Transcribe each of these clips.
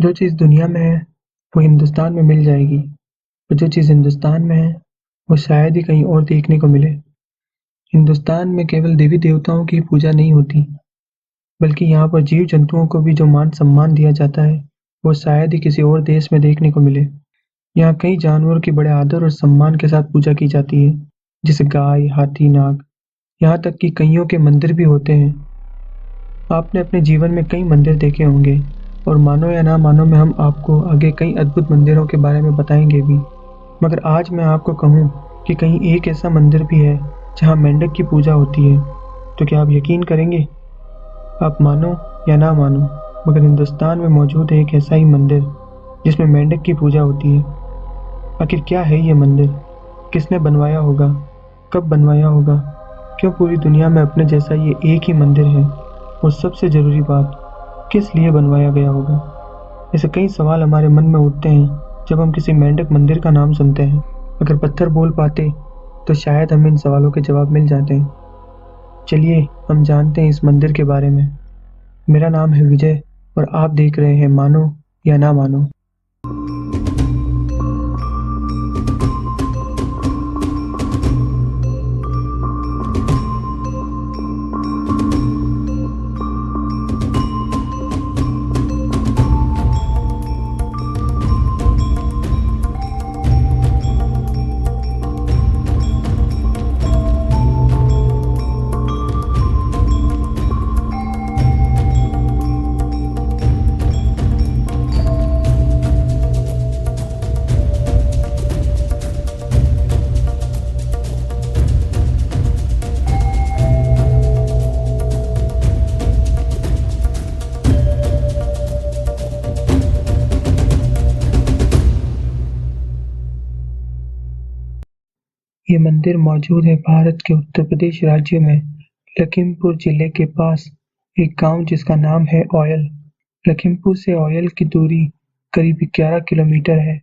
जो चीज़ दुनिया में है, वो हिंदुस्तान में मिल जाएगी, और जो चीज़ हिंदुस्तान में है, वो शायद ही कहीं और देखने को मिले। हिंदुस्तान में केवल देवी-देवताओं की पूजा नहीं होती, बल्कि यहाँ पर जीव-जंतुओं को भी जो मान-सम्मान दिया जाता है, वो शायद ही किसी और देश में देखने को मिले। यहाँ कई जानवरों की बड़े आदर और सम्मान के साथ पूजा की जाती है, जैसे गाय, हाथी, नाग, यहाँ तक कि कईयों के मंदिर भी होते हैं। आपने अपने जीवन में कई मंदिर देखे होंगे, और मानो या ना मानो में हम आपको आगे कई अद्भुत मंदिरों के बारे में बताएंगे भी। मगर आज मैं आपको कहूँ कि कहीं एक ऐसा मंदिर भी है जहाँ मेंढक की पूजा होती है, तो क्या आप यकीन करेंगे? आप मानो या ना मानो, मगर हिंदुस्तान में मौजूद है एक ऐसा ही मंदिर जिसमें मेंढक की पूजा होती है। आखिर क्या है ये मंदिर? किसने बनवाया होगा? कब बनवाया होगा? क्यों पूरी दुनिया में अपने जैसा ये एक ही मंदिर है? और सबसे ज़रूरी बात, किस लिए बनवाया गया होगा? ऐसे कई सवाल हमारे मन में उठते हैं जब हम किसी मेंढक मंदिर का नाम सुनते हैं। अगर पत्थर बोल पाते तो शायद हमें इन सवालों के जवाब मिल जाते हैं। चलिए हम जानते हैं इस मंदिर के बारे में। मेरा नाम है विजय, और आप देख रहे हैं मानो या ना मानो। ये मंदिर मौजूद है भारत के उत्तर प्रदेश राज्य में लखीमपुर जिले के पास एक गांव जिसका नाम है औयल। लखीमपुर से औयल की दूरी करीब 11 किलोमीटर है।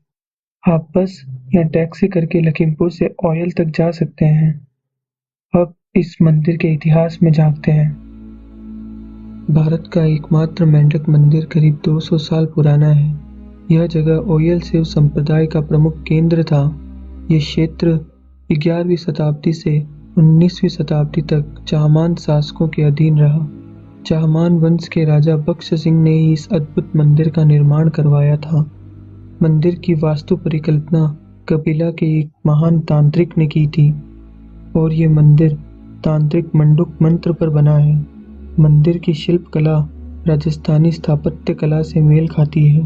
आप बस या टैक्सी करके लखीमपुर से औयल तक जा सकते हैं। अब इस मंदिर के इतिहास में झांकते हैं। भारत का एकमात्र मेंढक मंदिर करीब 200 साल पुराना है। यह जगह ओयल शिव संप्रदाय का प्रमुख केंद्र था। ये क्षेत्र 11वीं शताब्दी से 19वीं शताब्दी तक चाहमान शासकों के अधीन रहा। चाहमान वंश के राजा बख्श सिंह ने ही इस अद्भुत मंदिर का निर्माण करवाया था। मंदिर की वास्तु परिकल्पना कपिला के एक महान तांत्रिक ने की थी, और ये मंदिर तांत्रिक मंडूक मंत्र पर बना है। मंदिर की शिल्प कला राजस्थानी स्थापत्य कला से मेल खाती है।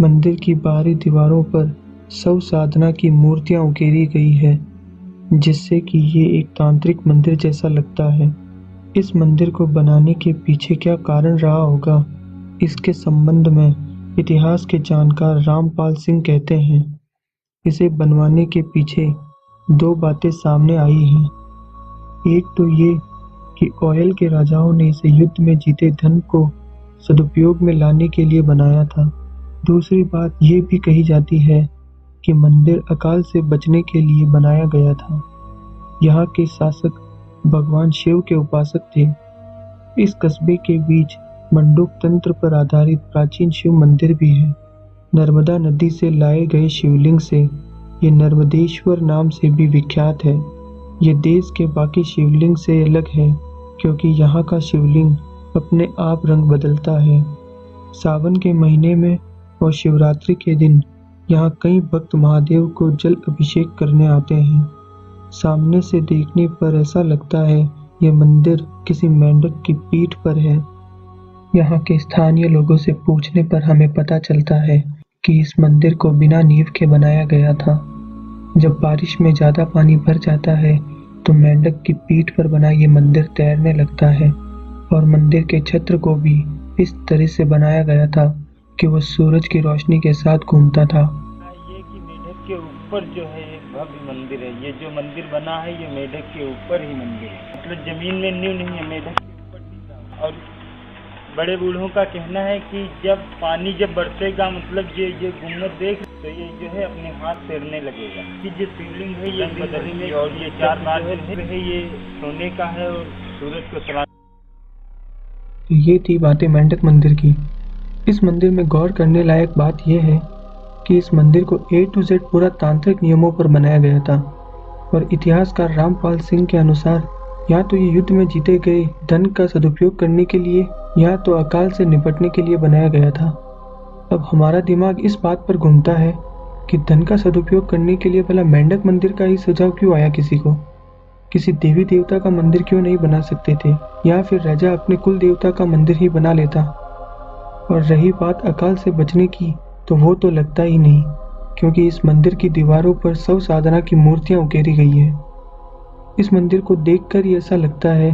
मंदिर की बाहरी दीवारों पर शव साधना की मूर्तियां उकेरी गई है, जिससे कि ये एक तांत्रिक मंदिर जैसा लगता है। इस मंदिर को बनाने के पीछे क्या कारण रहा होगा, इसके संबंध में इतिहास के जानकार रामपाल सिंह कहते हैं, इसे बनवाने के पीछे 2 बातें सामने आई हैं। एक तो ये कि औयल के राजाओं ने इसे युद्ध में जीते धन को सदुपयोग में लाने के लिए बनाया था। दूसरी बात ये भी कही जाती है कि मंदिर अकाल से बचने के लिए बनाया गया था। यहाँ के शासक भगवान शिव के उपासक थे। इस कस्बे के बीच मंडूक तंत्र पर आधारित प्राचीन शिव मंदिर भी है। नर्मदा नदी से लाए गए शिवलिंग से ये नर्मदेश्वर नाम से भी विख्यात है। ये देश के बाकी शिवलिंग से अलग है, क्योंकि यहाँ का शिवलिंग अपने आप रंग बदलता है। सावन के महीने में और शिवरात्रि के दिन यहाँ कई भक्त महादेव को जल अभिषेक करने आते हैं। सामने से देखने पर ऐसा लगता है ये मंदिर किसी मेंढक की पीठ पर है। यहाँ के स्थानीय लोगों से पूछने पर हमें पता चलता है कि इस मंदिर को बिना नींव के बनाया गया था। जब बारिश में ज्यादा पानी भर जाता है तो मेंढक की पीठ पर बना ये मंदिर तैरने लगता है, और मंदिर के छत्र को भी इस तरह से बनाया गया था कि वो सूरज की रोशनी के साथ घूमता था। ये कि मेढक के ऊपर जो है एक भव्य मंदिर है। ये जो मंदिर बना है ये मेढक के ऊपर ही मंदिर है, मतलब जमीन में नींव नहीं है, मेढक के ऊपर टिका। और बड़े बूढ़ों का कहना है कि जब पानी बरसेगा, मतलब ये गुम्बद देख तो ये जो है अपने हाथ तैरने लगेगा कि जो शिवलिंग है ये बदलेंगे। और ये 4 बार है ये सोने का है और सूरज को सलाम। तो ये थी बातें मेंढक मंदिर की। इस मंदिर में गौर करने लायक बात यह है कि इस मंदिर को A to Z पूरा तांत्रिक नियमों पर बनाया गया था और इतिहासकार रामपाल सिंह के अनुसार या तो ये युद्ध में जीते गए धन का सदुपयोग करने के लिए या तो अकाल से निपटने के लिए बनाया गया था। अब हमारा दिमाग इस बात पर घूमता है कि धन का सदुपयोग करने के लिए भला मेंढक मंदिर का ही सुझाव क्यों आया किसी को? किसी देवी देवता का मंदिर क्यों नहीं बना सकते थे, या फिर राजा अपने कुल देवता का मंदिर ही बना लेता? और रही बात अकाल से बचने की, तो वो तो लगता ही नहीं, क्योंकि इस मंदिर की दीवारों पर शव साधना की मूर्तियां उकेरी गई है। इस मंदिर को देखकर ही ऐसा लगता है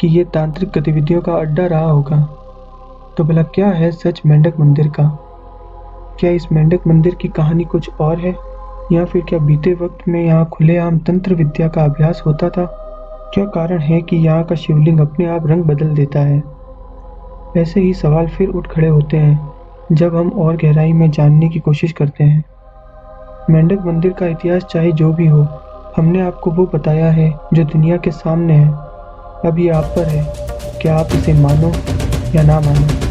कि ये तांत्रिक गतिविधियों का अड्डा रहा होगा। तो भला क्या है सच मेंढक मंदिर का? क्या इस मेंढक मंदिर की कहानी कुछ और है, या फिर क्या बीते वक्त में यहाँ खुलेआम तंत्र विद्या का अभ्यास होता था? क्या कारण है कि यहाँ का शिवलिंग अपने आप रंग बदल देता है? ऐसे ही सवाल फिर उठ खड़े होते हैं जब हम और गहराई में जानने की कोशिश करते हैं। मेंढक मंदिर का इतिहास चाहे जो भी हो, हमने आपको वो बताया है जो दुनिया के सामने है। अब ये आप पर है, क्या आप इसे मानो या ना मानो।